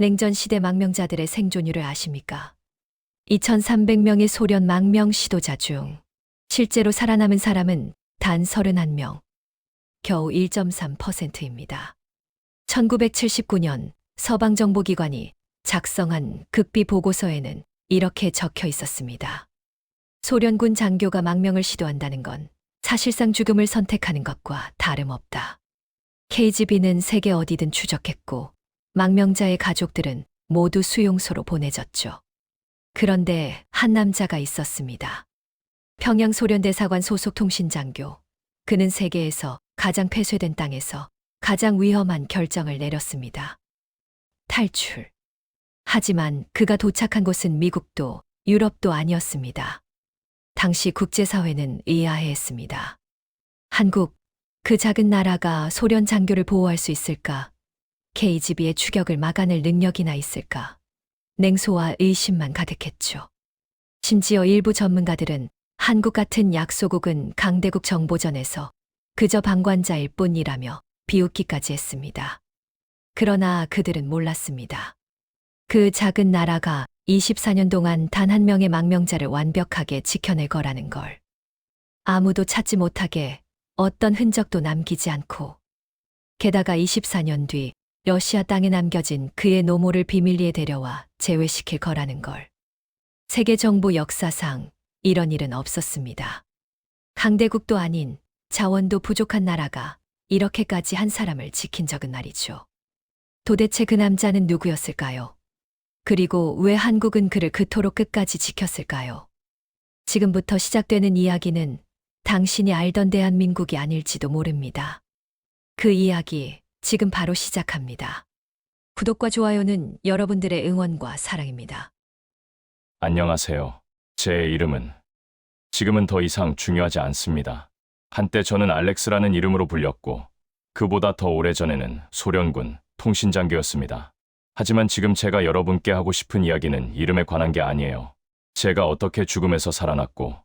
냉전 시대 망명자들의 생존율을 아십니까? 2300명의 소련 망명 시도자 중 실제로 살아남은 사람은 단 31명, 겨우 1.3%입니다. 1979년 서방정보기관이 작성한 극비 보고서에는 이렇게 적혀 있었습니다. 소련군 장교가 망명을 시도한다는 건 사실상 죽음을 선택하는 것과 다름없다. KGB는 세계 어디든 추적했고 망명자의 가족들은 모두 수용소로 보내졌죠. 그런데 한 남자가 있었습니다. 평양 소련대사관 소속 통신장교. 그는 세계에서 가장 폐쇄된 땅에서 가장 위험한 결정을 내렸습니다. 탈출. 하지만 그가 도착한 곳은 미국도 유럽도 아니었습니다. 당시 국제사회는 의아해했습니다. 한국, 그 작은 나라가 소련 장교를 보호할 수 있을까? KGB의 추격을 막아낼 능력이나 있을까? 냉소와 의심만 가득했죠. 심지어 일부 전문가들은 한국 같은 약소국은 강대국 정보전에서 그저 방관자일 뿐이라며 비웃기까지 했습니다. 그러나 그들은 몰랐습니다. 그 작은 나라가 24년 동안 단 한 명의 망명자를 완벽하게 지켜낼 거라는 걸. 아무도 찾지 못하게 어떤 흔적도 남기지 않고. 게다가 24년 뒤 러시아 땅에 남겨진 그의 노모를 비밀리에 데려와 제외시킬 거라는 걸. 세계 정보 역사상 이런 일은 없었습니다. 강대국도 아닌 자원도 부족한 나라가 이렇게까지 한 사람을 지킨 적은 말이죠. 도대체 그 남자는 누구였을까요? 그리고 왜 한국은 그를 그토록 끝까지 지켰을까요? 지금부터 시작되는 이야기는 당신이 알던 대한민국이 아닐지도 모릅니다. 그 이야기 지금 바로 시작합니다. 구독과 좋아요는 여러분들의 응원과 사랑입니다. 안녕하세요. 제 이름은 지금은 더 이상 중요하지 않습니다. 한때 저는 알렉스라는 이름으로 불렸고 그보다 더 오래전에는 소련군 통신장교였습니다. 하지만 지금 제가 여러분께 하고 싶은 이야기는 이름에 관한 게 아니에요. 제가 어떻게 죽음에서 살아났고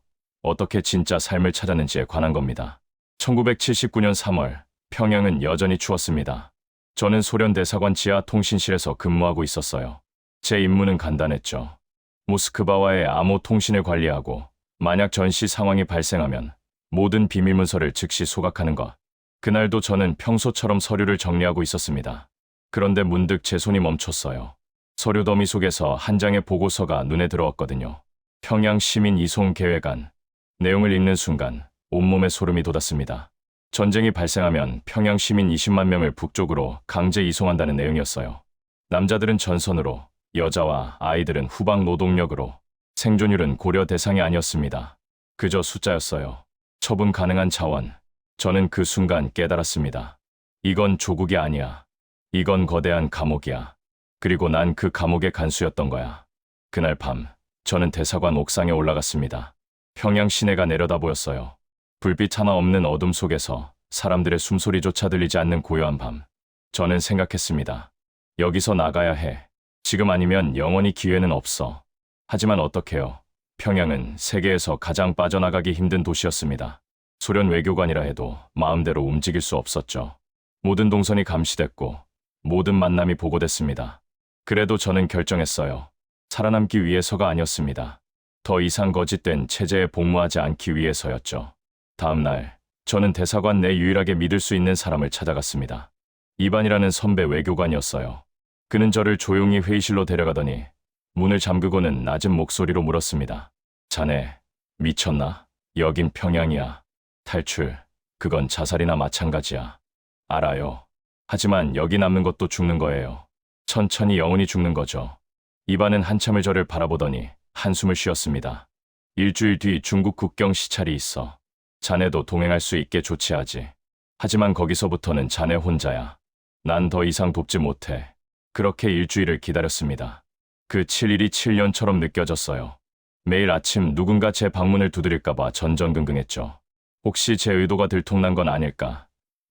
어떻게 진짜 삶을 찾았는지에 관한 겁니다. 1979년 3월 평양은 여전히 추웠습니다. 저는 소련 대사관 지하 통신실에서 근무하고 있었어요. 제 임무는 간단했죠. 모스크바와의 암호 통신을 관리하고 만약 전시 상황이 발생하면 모든 비밀문서를 즉시 소각하는 것. 그날도 저는 평소처럼 서류를 정리하고 있었습니다. 그런데 문득 제 손이 멈췄어요. 서류 더미 속에서 한 장의 보고서가 눈에 들어왔거든요. 평양 시민 이송 계획안. 내용을 읽는 순간 온몸에 소름이 돋았습니다. 전쟁이 발생하면 평양 시민 20만 명을 북쪽으로 강제 이송한다는 내용이었어요. 남자들은 전선으로, 여자와 아이들은 후방 노동력으로. 생존율은 고려 대상이 아니었습니다. 그저 숫자였어요. 처분 가능한 자원. 저는 그 순간 깨달았습니다. 이건 조국이 아니야. 이건 거대한 감옥이야. 그리고 난 그 감옥의 간수였던 거야. 그날 밤, 저는 대사관 옥상에 올라갔습니다. 평양 시내가 내려다 보였어요. 불빛 하나 없는 어둠 속에서 사람들의 숨소리조차 들리지 않는 고요한 밤. 저는 생각했습니다. 여기서 나가야 해. 지금 아니면 영원히 기회는 없어. 하지만 어떡해요. 평양은 세계에서 가장 빠져나가기 힘든 도시였습니다. 소련 외교관이라 해도 마음대로 움직일 수 없었죠. 모든 동선이 감시됐고 모든 만남이 보고됐습니다. 그래도 저는 결정했어요. 살아남기 위해서가 아니었습니다. 더 이상 거짓된 체제에 복무하지 않기 위해서였죠. 다음 날, 저는 대사관 내 유일하게 믿을 수 있는 사람을 찾아갔습니다. 이반이라는 선배 외교관이었어요. 그는 저를 조용히 회의실로 데려가더니 문을 잠그고는 낮은 목소리로 물었습니다. 자네, 미쳤나? 여긴 평양이야. 탈출, 그건 자살이나 마찬가지야. 알아요. 하지만 여기 남는 것도 죽는 거예요. 천천히 영원히 죽는 거죠. 이반은 한참을 저를 바라보더니 한숨을 쉬었습니다. 일주일 뒤 중국 국경 시찰이 있어. 자네도 동행할 수 있게 조치하지. 하지만 거기서부터는 자네 혼자야. 난 더 이상 돕지 못해. 그렇게 일주일을 기다렸습니다. 그 7일이 7년처럼 느껴졌어요. 매일 아침 누군가 제 방문을 두드릴까봐 전전긍긍했죠. 혹시 제 의도가 들통난 건 아닐까?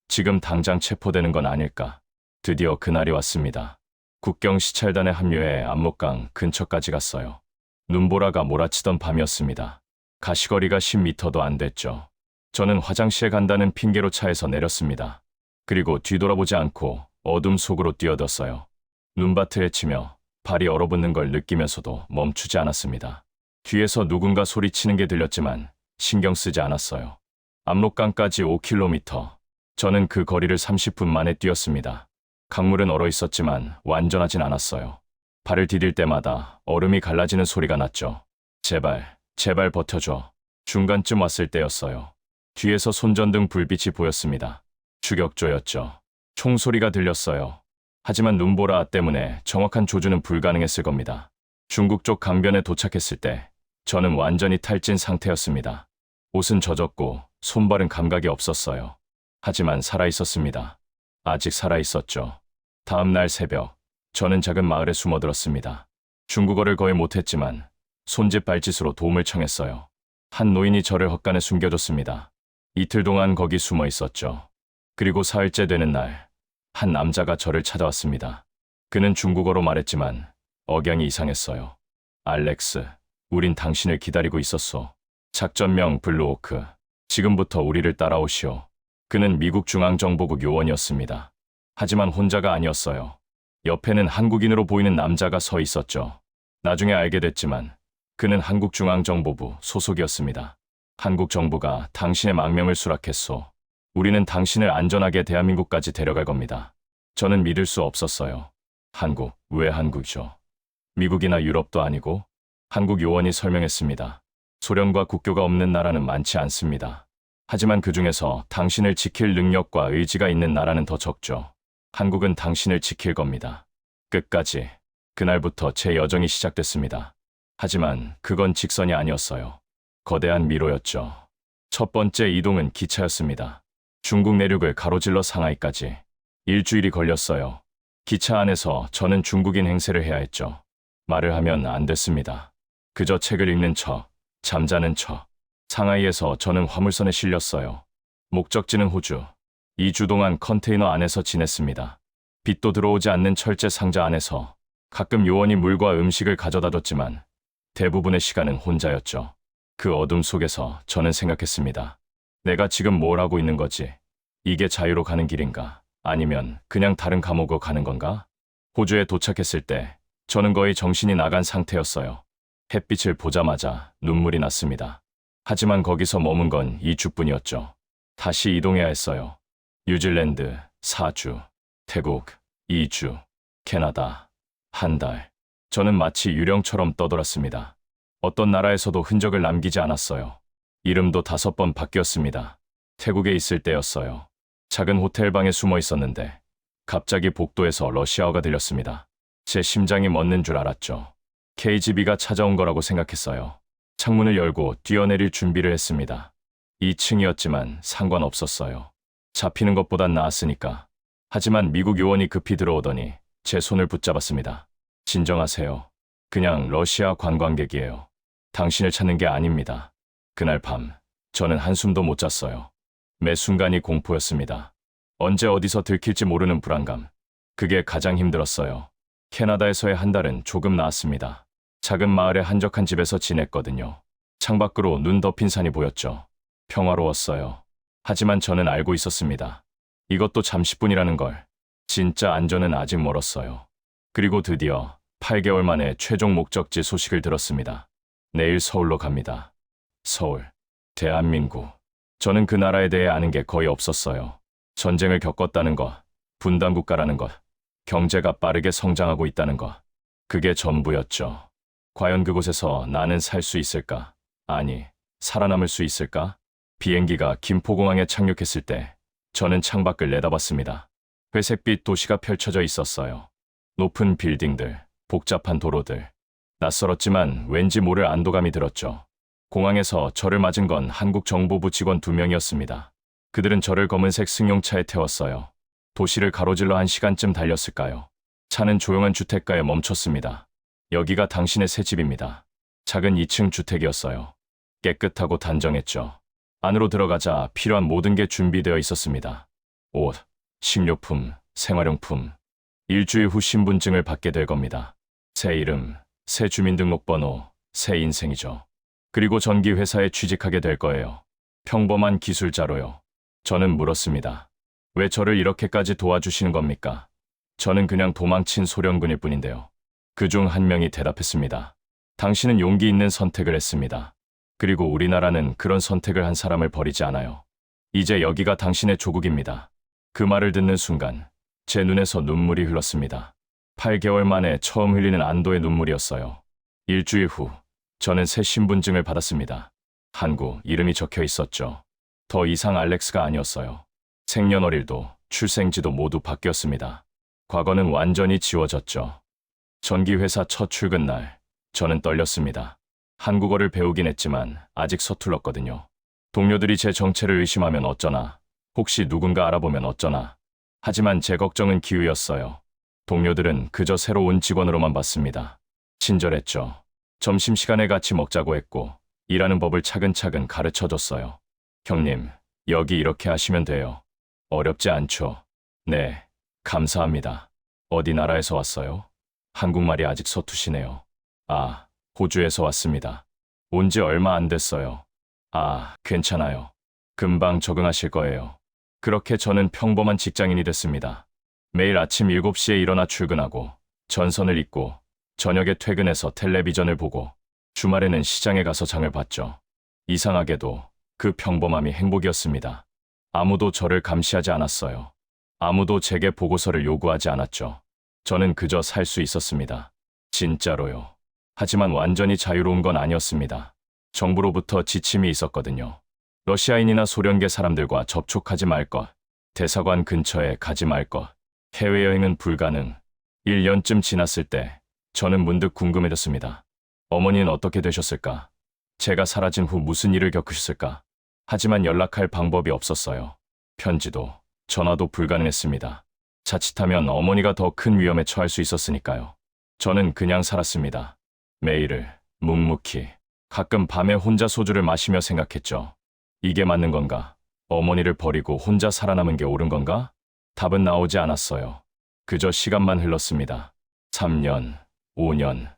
지금 당장 체포되는 건 아닐까? 드디어 그날이 왔습니다. 국경 시찰단에 합류해 압록강 근처까지 갔어요. 눈보라가 몰아치던 밤이었습니다. 가시거리가 10m도 안 됐죠. 저는 화장실에 간다는 핑계로 차에서 내렸습니다. 그리고 뒤돌아보지 않고 어둠 속으로 뛰어들었어요. 눈밭을 헤치며 발이 얼어붙는 걸 느끼면서도 멈추지 않았습니다. 뒤에서 누군가 소리치는 게 들렸지만 신경 쓰지 않았어요. 압록강까지 5km. 저는 그 거리를 30분 만에 뛰었습니다. 강물은 얼어 있었지만 완전하진 않았어요. 발을 디딜 때마다 얼음이 갈라지는 소리가 났죠. 제발, 제발 버텨줘. 중간쯤 왔을 때였어요. 뒤에서 손전등 불빛이 보였습니다. 추격조였죠. 총소리가 들렸어요. 하지만 눈보라 때문에 정확한 조준은 불가능했을 겁니다. 중국 쪽 강변에 도착했을 때 저는 완전히 탈진 상태였습니다. 옷은 젖었고 손발은 감각이 없었어요. 하지만 살아있었습니다. 아직 살아있었죠. 다음 날 새벽, 저는 작은 마을에 숨어들었습니다. 중국어를 거의 못했지만 손짓 발짓으로 도움을 청했어요. 한 노인이 저를 헛간에 숨겨줬습니다. 이틀 동안 거기 숨어 있었죠. 그리고 사흘째 되는 날, 한 남자가 저를 찾아왔습니다. 그는 중국어로 말했지만 억양이 이상했어요. 알렉스, 우린 당신을 기다리고 있었소. 작전명 블루오크, 지금부터 우리를 따라오시오. 그는 미국 중앙정보국 요원이었습니다. 하지만 혼자가 아니었어요. 옆에는 한국인으로 보이는 남자가 서 있었죠. 나중에 알게 됐지만 그는 한국중앙정보부 소속이었습니다. 한국 정부가 당신의 망명을 수락했소. 우리는 당신을 안전하게 대한민국까지 데려갈 겁니다. 저는 믿을 수 없었어요. 한국, 왜 한국이죠? 미국이나 유럽도 아니고? 한국 요원이 설명했습니다. 소련과 국교가 없는 나라는 많지 않습니다. 하지만 그 중에서 당신을 지킬 능력과 의지가 있는 나라는 더 적죠. 한국은 당신을 지킬 겁니다. 끝까지. 그날부터 제 여정이 시작됐습니다. 하지만 그건 직선이 아니었어요. 거대한 미로였죠. 첫 번째 이동은 기차였습니다. 중국 내륙을 가로질러 상하이까지. 일주일이 걸렸어요. 기차 안에서 저는 중국인 행세를 해야 했죠. 말을 하면 안 됐습니다. 그저 책을 읽는 척, 잠자는 척. 상하이에서 저는 화물선에 실렸어요. 목적지는 호주. 2주 동안 컨테이너 안에서 지냈습니다. 빛도 들어오지 않는 철제 상자 안에서 가끔 요원이 물과 음식을 가져다 줬지만 대부분의 시간은 혼자였죠. 그 어둠 속에서 저는 생각했습니다. 내가 지금 뭘 하고 있는 거지? 이게 자유로 가는 길인가? 아니면 그냥 다른 감옥으로 가는 건가? 호주에 도착했을 때 저는 거의 정신이 나간 상태였어요. 햇빛을 보자마자 눈물이 났습니다. 하지만 거기서 머문 건 2주뿐이었죠. 다시 이동해야 했어요. 뉴질랜드 4주, 태국 2주, 캐나다 1달. 저는 마치 유령처럼 떠돌았습니다. 어떤 나라에서도 흔적을 남기지 않았어요. 이름도 5번 바뀌었습니다. 태국에 있을 때였어요. 작은 호텔방에 숨어 있었는데 갑자기 복도에서 러시아어가 들렸습니다. 제 심장이 멎는 줄 알았죠. KGB가 찾아온 거라고 생각했어요. 창문을 열고 뛰어내릴 준비를 했습니다. 2층이었지만 상관없었어요. 잡히는 것보단 나았으니까. 하지만 미국 요원이 급히 들어오더니 제 손을 붙잡았습니다. 진정하세요. 그냥 러시아 관광객이에요. 당신을 찾는 게 아닙니다. 그날 밤, 저는 한숨도 못 잤어요. 매 순간이 공포였습니다. 언제 어디서 들킬지 모르는 불안감. 그게 가장 힘들었어요. 캐나다에서의 1달은 조금 나았습니다. 작은 마을의 한적한 집에서 지냈거든요. 창밖으로 눈 덮인 산이 보였죠. 평화로웠어요. 하지만 저는 알고 있었습니다. 이것도 잠시뿐이라는 걸. 진짜 안전은 아직 멀었어요. 그리고 드디어 8개월 만에 최종 목적지 소식을 들었습니다. 내일 서울로 갑니다. 서울, 대한민국. 저는 그 나라에 대해 아는 게 거의 없었어요. 전쟁을 겪었다는 것, 분단국가라는 것, 경제가 빠르게 성장하고 있다는 것. 그게 전부였죠. 과연 그곳에서 나는 살 수 있을까? 아니, 살아남을 수 있을까? 비행기가 김포공항에 착륙했을 때 저는 창밖을 내다봤습니다. 회색빛 도시가 펼쳐져 있었어요. 높은 빌딩들, 복잡한 도로들. 낯설었지만 왠지 모를 안도감이 들었죠. 공항에서 저를 맞은 건 한국 정보부 직원 2명이었습니다. 그들은 저를 검은색 승용차에 태웠어요. 도시를 가로질러 1시간쯤 달렸을까요? 차는 조용한 주택가에 멈췄습니다. 여기가 당신의 새 집입니다. 작은 2층 주택이었어요. 깨끗하고 단정했죠. 안으로 들어가자 필요한 모든 게 준비되어 있었습니다. 옷, 식료품, 생활용품. 일주일 후 신분증을 받게 될 겁니다. 새 이름, 새 주민등록번호, 새 인생이죠. 그리고 전기 회사에 취직하게 될 거예요. 평범한 기술자로요. 저는 물었습니다. 왜 저를 이렇게까지 도와주시는 겁니까? 저는 그냥 도망친 소련군일 뿐인데요. 그중 한 명이 대답했습니다. 당신은 용기 있는 선택을 했습니다. 그리고 우리나라는 그런 선택을 한 사람을 버리지 않아요. 이제 여기가 당신의 조국입니다. 그 말을 듣는 순간 제 눈에서 눈물이 흘렀습니다. 8개월 만에 처음 흘리는 안도의 눈물이었어요. 일주일 후 저는 새 신분증을 받았습니다. 한국 이름이 적혀 있었죠. 더 이상 알렉스가 아니었어요. 생년월일도 출생지도 모두 바뀌었습니다. 과거는 완전히 지워졌죠. 전기회사 첫 출근 날 저는 떨렸습니다. 한국어를 배우긴 했지만 아직 서툴렀거든요. 동료들이 제 정체를 의심하면 어쩌나, 혹시 누군가 알아보면 어쩌나. 하지만 제 걱정은 기우였어요. 동료들은 그저 새로운 직원으로만 봤습니다. 친절했죠. 점심시간에 같이 먹자고 했고 일하는 법을 차근차근 가르쳐줬어요. 형님, 여기 이렇게 하시면 돼요. 어렵지 않죠? 네, 감사합니다. 어디 나라에서 왔어요? 한국말이 아직 서투시네요. 아, 호주에서 왔습니다. 온 지 얼마 안 됐어요. 아, 괜찮아요. 금방 적응하실 거예요. 그렇게 저는 평범한 직장인이 됐습니다. 매일 아침 7시에 일어나 출근하고 전선을 잇고 저녁에 퇴근해서 텔레비전을 보고 주말에는 시장에 가서 장을 봤죠. 이상하게도 그 평범함이 행복이었습니다. 아무도 저를 감시하지 않았어요. 아무도 제게 보고서를 요구하지 않았죠. 저는 그저 살 수 있었습니다. 진짜로요. 하지만 완전히 자유로운 건 아니었습니다. 정부로부터 지침이 있었거든요. 러시아인이나 소련계 사람들과 접촉하지 말 것, 대사관 근처에 가지 말 것, 해외여행은 불가능. 1년쯤 지났을 때 저는 문득 궁금해졌습니다. 어머니는 어떻게 되셨을까? 제가 사라진 후 무슨 일을 겪으셨을까? 하지만 연락할 방법이 없었어요. 편지도, 전화도 불가능했습니다. 자칫하면 어머니가 더 큰 위험에 처할 수 있었으니까요. 저는 그냥 살았습니다. 매일을 묵묵히, 가끔 밤에 혼자 소주를 마시며 생각했죠. 이게 맞는 건가? 어머니를 버리고 혼자 살아남은 게 옳은 건가? 답은 나오지 않았어요. 그저 시간만 흘렀습니다. 3년, 5년,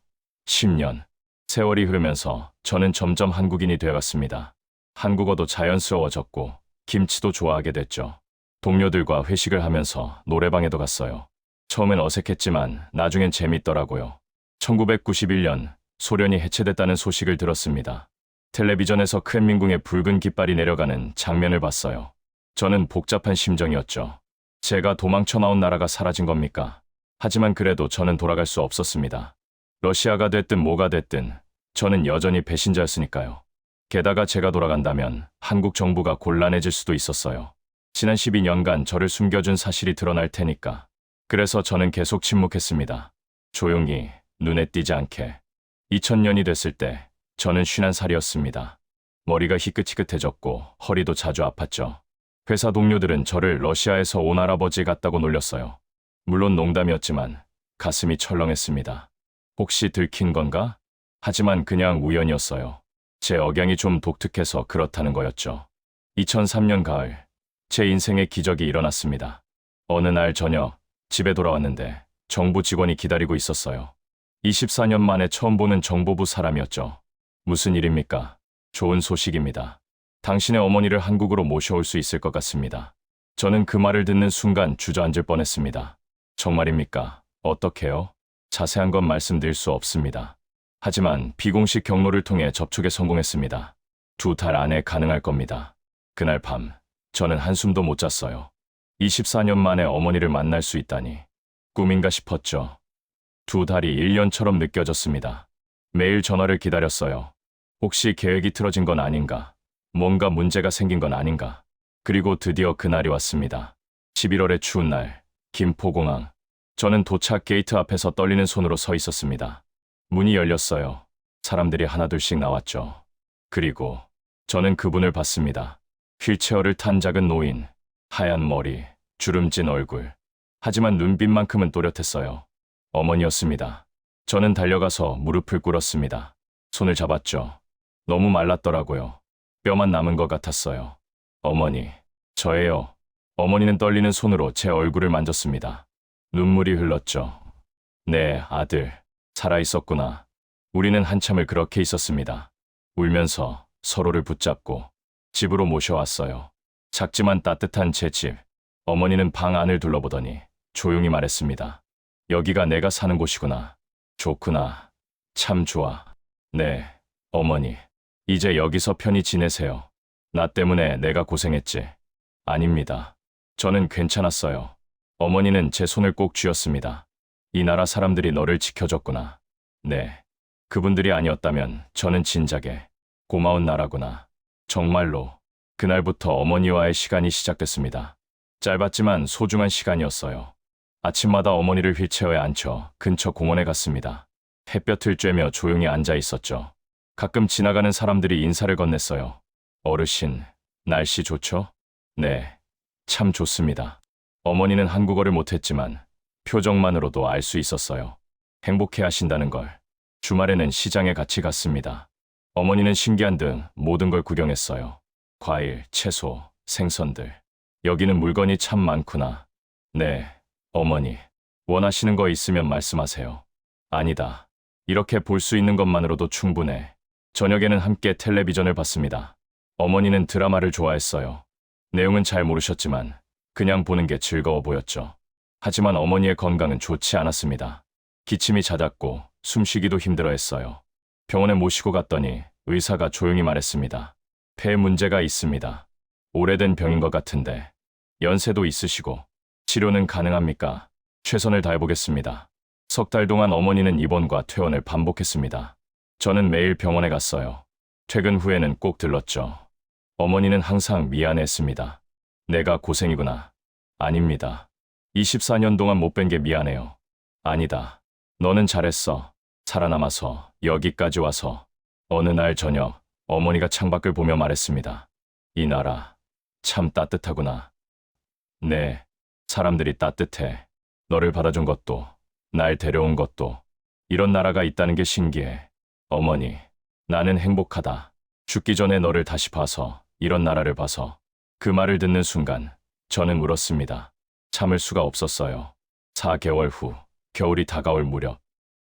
10년. 세월이 흐르면서 저는 점점 한국인이 되어갔습니다. 한국어도 자연스러워졌고 김치도 좋아하게 됐죠. 동료들과 회식을 하면서 노래방에도 갔어요. 처음엔 어색했지만 나중엔 재밌더라고요. 1991년 소련이 해체됐다는 소식을 들었습니다. 텔레비전에서 크렘린궁에 붉은 깃발이 내려가는 장면을 봤어요. 저는 복잡한 심정이었죠. 제가 도망쳐 나온 나라가 사라진 겁니까? 하지만 그래도 저는 돌아갈 수 없었습니다. 러시아가 됐든 뭐가 됐든 저는 여전히 배신자였으니까요. 게다가 제가 돌아간다면 한국 정부가 곤란해질 수도 있었어요. 지난 12년간 저를 숨겨준 사실이 드러날 테니까. 그래서 저는 계속 침묵했습니다. 조용히, 눈에 띄지 않게. 2000년이 됐을 때 저는 51살이었습니다. 머리가 희끗희끗해졌고 허리도 자주 아팠죠. 회사 동료들은 저를 러시아에서 온 할아버지 같다고 놀렸어요. 물론 농담이었지만 가슴이 철렁했습니다. 혹시 들킨 건가? 하지만 그냥 우연이었어요. 제 억양이 좀 독특해서 그렇다는 거였죠. 2003년 가을, 제 인생의 기적이 일어났습니다. 어느 날 저녁, 집에 돌아왔는데 정부 직원이 기다리고 있었어요. 24년 만에 처음 보는 정보부 사람이었죠. 무슨 일입니까? 좋은 소식입니다. 당신의 어머니를 한국으로 모셔올 수 있을 것 같습니다. 저는 그 말을 듣는 순간 주저앉을 뻔했습니다. 정말입니까? 어떻게요? 자세한 건 말씀드릴 수 없습니다. 하지만 비공식 경로를 통해 접촉에 성공했습니다. 2달 안에 가능할 겁니다. 그날 밤, 저는 한숨도 못 잤어요. 24년 만에 어머니를 만날 수 있다니 꿈인가 싶었죠. 2달이 1년처럼 느껴졌습니다. 매일 전화를 기다렸어요. 혹시 계획이 틀어진 건 아닌가? 뭔가 문제가 생긴 건 아닌가? 그리고 드디어 그날이 왔습니다. 11월의 추운 날, 김포공항. 저는 도착 게이트 앞에서 떨리는 손으로 서 있었습니다. 문이 열렸어요. 사람들이 하나둘씩 나왔죠. 그리고 저는 그분을 봤습니다. 휠체어를 탄 작은 노인, 하얀 머리, 주름진 얼굴. 하지만 눈빛만큼은 또렷했어요. 어머니였습니다. 저는 달려가서 무릎을 꿇었습니다. 손을 잡았죠. 너무 말랐더라고요. 뼈만 남은 것 같았어요. 어머니, 저예요. 어머니는 떨리는 손으로 제 얼굴을 만졌습니다. 눈물이 흘렀죠. 네, 아들, 살아있었구나. 우리는 한참을 그렇게 있었습니다. 울면서 서로를 붙잡고 집으로 모셔왔어요. 작지만 따뜻한 제 집. 어머니는 방 안을 둘러보더니 조용히 말했습니다. 여기가 내가 사는 곳이구나. 좋구나. 참 좋아. 네, 어머니. 이제 여기서 편히 지내세요. 나 때문에 내가 고생했지. 아닙니다. 저는 괜찮았어요. 어머니는 제 손을 꼭 쥐었습니다. 이 나라 사람들이 너를 지켜줬구나. 네. 그분들이 아니었다면 저는 진작에 고마운 나라구나. 정말로 그날부터 어머니와의 시간이 시작됐습니다. 짧았지만 소중한 시간이었어요. 아침마다 어머니를 휠체어에 앉혀 근처 공원에 갔습니다. 햇볕을 쬐며 조용히 앉아 있었죠. 가끔 지나가는 사람들이 인사를 건넸어요. 어르신, 날씨 좋죠? 네, 참 좋습니다. 어머니는 한국어를 못했지만 표정만으로도 알 수 있었어요. 행복해 하신다는 걸. 주말에는 시장에 같이 갔습니다. 어머니는 신기한 등 모든 걸 구경했어요. 과일, 채소, 생선들. 여기는 물건이 참 많구나. 네, 어머니. 원하시는 거 있으면 말씀하세요. 아니다. 이렇게 볼 수 있는 것만으로도 충분해. 저녁에는 함께 텔레비전을 봤습니다. 어머니는 드라마를 좋아했어요. 내용은 잘 모르셨지만 그냥 보는 게 즐거워 보였죠. 하지만 어머니의 건강은 좋지 않았습니다. 기침이 잦았고 숨쉬기도 힘들어했어요. 병원에 모시고 갔더니 의사가 조용히 말했습니다. 폐에 문제가 있습니다. 오래된 병인 것 같은데 연세도 있으시고 치료는 가능합니까? 최선을 다해보겠습니다. 석 달 동안 어머니는 입원과 퇴원을 반복했습니다. 저는 매일 병원에 갔어요. 퇴근 후에는 꼭 들렀죠. 어머니는 항상 미안해했습니다. 내가 고생이구나. 아닙니다. 24년 동안 못 뵌 게 미안해요. 아니다. 너는 잘했어. 살아남아서 여기까지 와서. 어느 날 저녁 어머니가 창밖을 보며 말했습니다. 이 나라 참 따뜻하구나. 네, 사람들이 따뜻해. 너를 받아준 것도 날 데려온 것도 이런 나라가 있다는 게 신기해. 어머니, 나는 행복하다. 죽기 전에 너를 다시 봐서 이런 나라를 봐서. 그 말을 듣는 순간 저는 울었습니다. 참을 수가 없었어요. 4개월 후 겨울이 다가올 무렵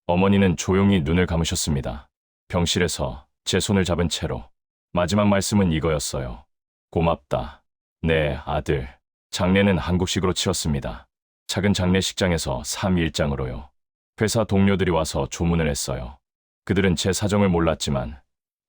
어머니는 조용히 눈을 감으셨습니다. 병실에서 제 손을 잡은 채로 마지막 말씀은 이거였어요. 고맙다. 네, 아들. 장례는 한국식으로 치렀습니다. 작은 장례식장에서 3일장으로요. 회사 동료들이 와서 조문을 했어요. 그들은 제 사정을 몰랐지만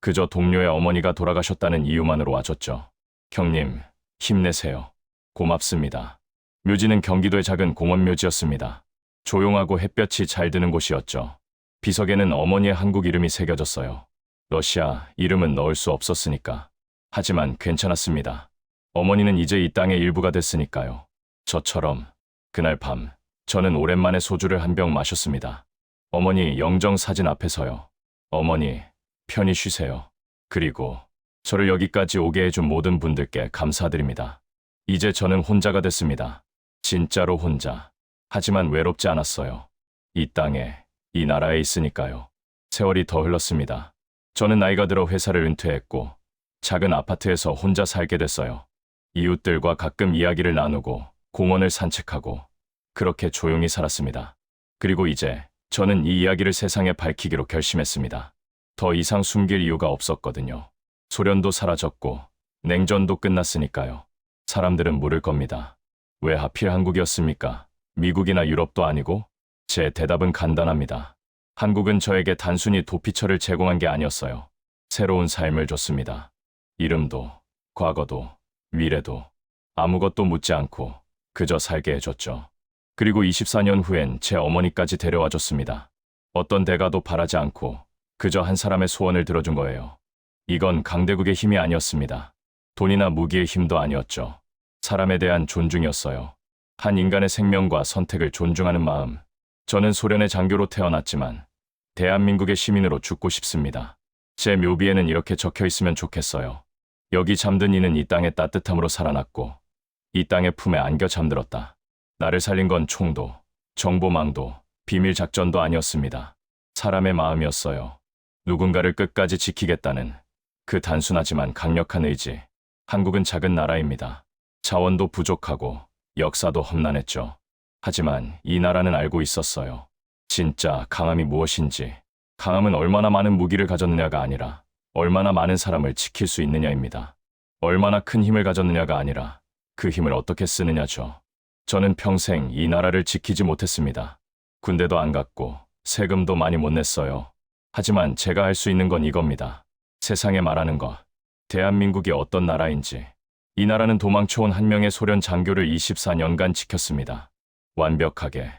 그저 동료의 어머니가 돌아가셨다는 이유만으로 와줬죠. 형님, 힘내세요. 고맙습니다. 묘지는 경기도의 작은 공원묘지였습니다. 조용하고 햇볕이 잘 드는 곳이었죠. 비석에는 어머니의 한국 이름이 새겨졌어요. 러시아 이름은 넣을 수 없었으니까. 하지만 괜찮았습니다. 어머니는 이제 이 땅의 일부가 됐으니까요. 저처럼 그날 밤 저는 오랜만에 소주를 한 병 마셨습니다. 어머니 영정 사진 앞에서요. 어머니, 편히 쉬세요. 그리고 저를 여기까지 오게 해준 모든 분들께 감사드립니다. 이제 저는 혼자가 됐습니다. 진짜로 혼자. 하지만 외롭지 않았어요. 이 땅에, 이 나라에 있으니까요. 세월이 더 흘렀습니다. 저는 나이가 들어 회사를 은퇴했고 작은 아파트에서 혼자 살게 됐어요. 이웃들과 가끔 이야기를 나누고 공원을 산책하고 그렇게 조용히 살았습니다. 그리고 이제 저는 이 이야기를 세상에 밝히기로 결심했습니다. 더 이상 숨길 이유가 없었거든요. 소련도 사라졌고 냉전도 끝났으니까요. 사람들은 물을 겁니다. 왜 하필 한국이었습니까? 미국이나 유럽도 아니고? 제 대답은 간단합니다. 한국은 저에게 단순히 도피처를 제공한 게 아니었어요. 새로운 삶을 줬습니다. 이름도, 과거도, 미래도 아무것도 묻지 않고 그저 살게 해줬죠. 그리고 24년 후엔 제 어머니까지 데려와 줬습니다. 어떤 대가도 바라지 않고 그저 한 사람의 소원을 들어준 거예요. 이건 강대국의 힘이 아니었습니다. 돈이나 무기의 힘도 아니었죠. 사람에 대한 존중이었어요. 한 인간의 생명과 선택을 존중하는 마음. 저는 소련의 장교로 태어났지만 대한민국의 시민으로 죽고 싶습니다. 제 묘비에는 이렇게 적혀 있으면 좋겠어요. 여기 잠든 이는 이 땅의 따뜻함으로 살아났고 이 땅의 품에 안겨 잠들었다. 나를 살린 건 총도, 정보망도, 비밀 작전도 아니었습니다. 사람의 마음이었어요. 누군가를 끝까지 지키겠다는 그 단순하지만 강력한 의지. 한국은 작은 나라입니다. 자원도 부족하고 역사도 험난했죠. 하지만 이 나라는 알고 있었어요. 진짜 강함이 무엇인지. 강함은 얼마나 많은 무기를 가졌느냐가 아니라 얼마나 많은 사람을 지킬 수 있느냐입니다. 얼마나 큰 힘을 가졌느냐가 아니라 그 힘을 어떻게 쓰느냐죠. 저는 평생 이 나라를 지키지 못했습니다. 군대도 안 갔고 세금도 많이 못 냈어요. 하지만 제가 할 수 있는 건 이겁니다. 세상에 말하는 것. 대한민국이 어떤 나라인지. 이 나라는 도망쳐온 한 명의 소련 장교를 24년간 지켰습니다. 완벽하게,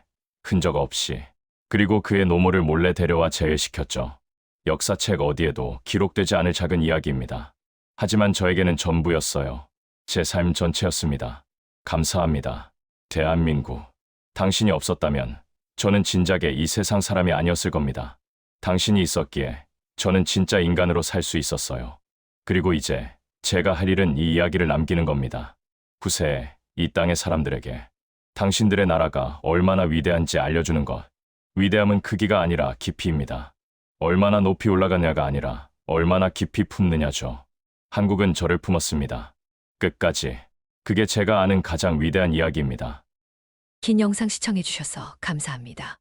흔적 없이. 그리고 그의 노모를 몰래 데려와 제외시켰죠. 역사책 어디에도 기록되지 않을 작은 이야기입니다. 하지만 저에게는 전부였어요. 제 삶 전체였습니다. 감사합니다. 대한민국. 당신이 없었다면 저는 진작에 이 세상 사람이 아니었을 겁니다. 당신이 있었기에 저는 진짜 인간으로 살 수 있었어요. 그리고 이제 제가 할 일은 이 이야기를 남기는 겁니다. 후세에 이 땅의 사람들에게 당신들의 나라가 얼마나 위대한지 알려주는 것. 위대함은 크기가 아니라 깊이입니다. 얼마나 높이 올라가냐가 아니라 얼마나 깊이 품느냐죠. 한국은 저를 품었습니다. 끝까지. 그게 제가 아는 가장 위대한 이야기입니다. 긴 영상 시청해주셔서 감사합니다.